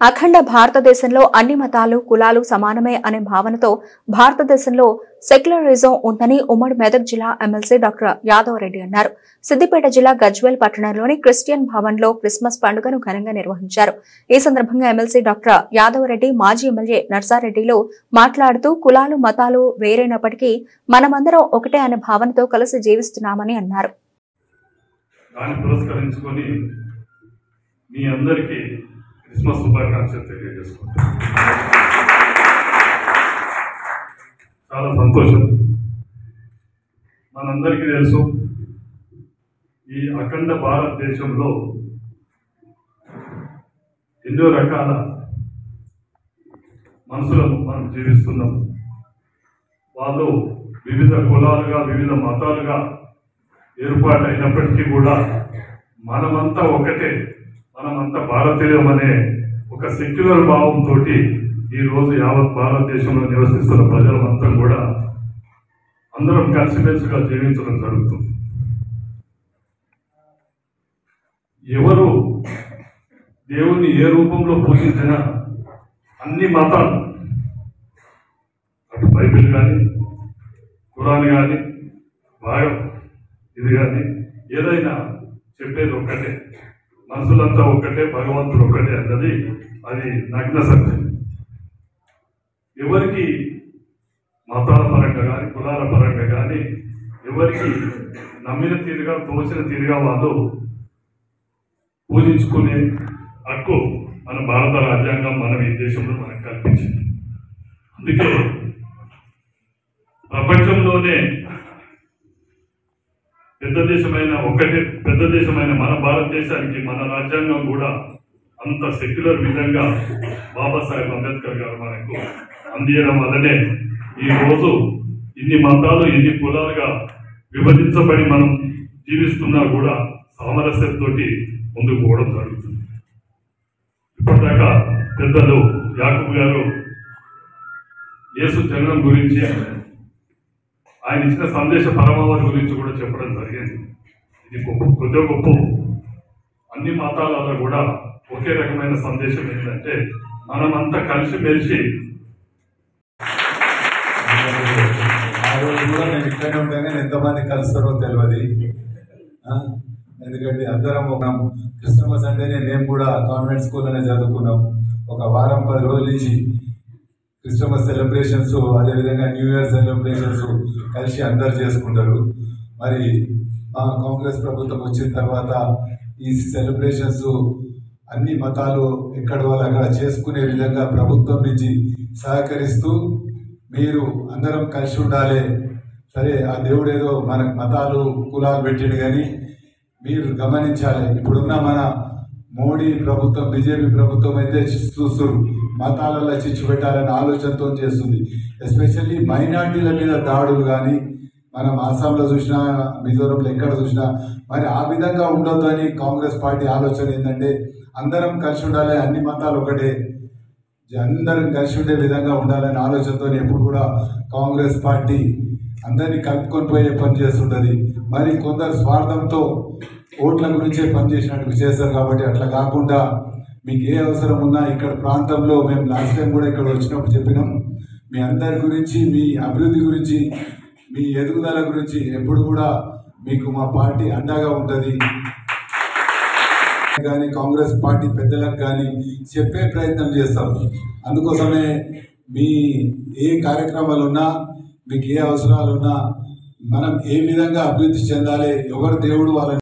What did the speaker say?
అఖండ భారతదేశంలో అన్ని మతాలు కులాలు సమానమే అనే భావనతో భారతదేశంలో సెక్యులరిజం ఉందని ఉమ్మడి మెదక్ జిల్లా ఎమ్మెల్సీ డాక్టర్ యాదవ్ రెడ్డి అన్నారు. సిద్దిపేట జిల్లా గజ్వేల్ పట్టణంలోని క్రిస్టియన్ భవన్ లో క్రిస్మస్ పండుగను ఘనంగా నిర్వహించారు. ఈ సందర్భంగా ఎమ్మెల్సీ డాక్టర్ యాదవ్ రెడ్డి మాజీ ఎమ్మెల్యే నర్సారెడ్డిలు మాట్లాడుతూ కులాలు మతాలు వేరైనప్పటికీ మనమందరం ఒకటే అనే భావనతో కలిసి జీవిస్తున్నామని అన్నారు. క్రిస్మస్ శుభాకాంక్షలు తెలియజేసుకుంటాం. చాలా సంతోషం. మనందరికీ తెలుసు, ఈ అఖండ భారతదేశంలో ఎన్నో రకాల మనుషులను మనం జీవిస్తున్నాం. వాళ్ళు వివిధ కులాలుగా వివిధ మతాలుగా ఏర్పాటైనప్పటికీ కూడా మనమంతా ఒకటే, మనమంతా భారతీయం అనే ఒక సెక్యులర్ భావంతో ఈరోజు యావత్ భారతదేశంలో నివసిస్తున్న ప్రజలంతా కూడా అందరం కలిసిమెలిసిగా జీవించడం జరుగుతుంది. ఎవరు దేవుణ్ణి ఏ రూపంలో పూజించినా అన్ని మతాలు, అటు బైబిల్ కానీ ఖురాన్ కానీ ఇది కానీ ఏదైనా చెప్పేది ఒక్కటే, మనుషులంతా ఒక్కటే, భగవంతుడు ఒక్కటే అన్నది అది నగ్న సత్యం. ఎవరికి మతాల పరంగా కానీ కులాల పరంగా కానీ ఎవరికి నమ్మిన తీరుగా తోచిన తీరుగా వాళ్ళు పూజించుకునే హక్కు మన భారత రాజ్యాంగం మన ఈ దేశంలో మనకు కల్పించింది. అందుకే ప్రపంచంలోనే పెద్ద దేశమైన మన భారతదేశానికి మన రాజ్యాంగం కూడా అంత సెక్యులర్ విధంగా బాబాసాహెబ్ అంబేద్కర్ గారు మనకు అందియడం వల్లనే ఈరోజు ఇన్ని మతాలు ఇన్ని కులాలుగా విభజించబడి మనం జీవిస్తున్నా కూడా సామరస్యంతో ముందుకు పోవడం జరుగుతుంది. ఇప్పటిదాకా పెద్దలు యాకూబ్ గారు యేసు జననం గురించి, ఆయన ఇచ్చిన సందేశ పరమావధి గురించి కూడా చెప్పడం జరిగింది. ఇది కొద్దిగా గొప్ప. అన్ని మతాలలో కూడా ఒకే రకమైన సందేశం ఏంటంటే మనమంతా కలిసిమెలిసి. ఆ రోజు కూడా మేము ఇక్కడే ఉండగానే ఎంతమంది కలుస్తారో తెలియదు. ఎందుకంటే అందరం ఉన్నాం. క్రిస్మస్ అంటేనే మేము కూడా కాన్వెంట్ స్కూల్లోనే చదువుకున్నాం. ఒక వారం 10 రోజుల నుంచి క్రిస్మస్ సెలబ్రేషన్స్, అదేవిధంగా న్యూ ఇయర్ సెలబ్రేషన్స్ కలిసి అందరు చేసుకుంటారు. మరి మా కాంగ్రెస్ ప్రభుత్వం వచ్చిన తర్వాత ఈ సెలబ్రేషన్స్ అన్ని మతాలు ఎక్కడ వాళ్ళు అక్కడ చేసుకునే విధంగా ప్రభుత్వం నుంచి సహకరిస్తూ మీరు అందరం కలిసి ఉండాలి. సరే, ఆ దేవుడు ఏదో మనకు మతాలు కులాలు పెట్టిండు, కానీ మీరు గమనించాలి, ఇప్పుడున్న మన మోడీ ప్రభుత్వం బీజేపీ ప్రభుత్వం అయితే చూస్తారు మతాలలో చిచ్చు పెట్టాలనే ఆలోచనతో చేస్తుంది. ఎస్పెషల్లీ మైనార్టీల మీద దాడులు కానీ మనం ఆసాంలో చూసినా మిజోరంలో ఎక్కడ చూసినా మరి ఆ విధంగా ఉండొద్దు అని కాంగ్రెస్ పార్టీ ఆలోచన ఏంటంటే అందరం కలిసి ఉండాలి, అన్ని మతాలు ఒకటే, అందరం కలిసి ఉండే విధంగా ఉండాలనే ఆలోచనతో ఎప్పుడు కూడా కాంగ్రెస్ పార్టీ అందరినీ కలుపుకొని పోయే పని చేస్తుంటుంది. మరి కొందరు స్వార్థంతో ఓట్ల గురించే పనిచేసినట్టు చేస్తారు. కాబట్టి అట్లా కాకుండా మీకు ఏ అవసరం ఉన్నా ఇక్కడ ప్రాంతంలో మేము లాస్ట్ టైం కూడా ఇక్కడ వచ్చినప్పుడు చెప్పినాం, మీ అందరి గురించి, మీ అభివృద్ధి గురించి, మీ ఎదుగుదల గురించి ఎప్పుడు కూడా మీకు మా పార్టీ అండగా ఉంటుంది. కానీ కాంగ్రెస్ పార్టీ పెద్దలకు కానీ చెప్పే ప్రయత్నం చేస్తాం. అందుకోసమే మీ ఏ కార్యక్రమాలు ఉన్నా, మీకు ఏ అవసరాలు ఉన్నా, మనం ఏ విధంగా అభివృద్ధి చెందాలి, ఎవరు దేవుడు వాళ్ళని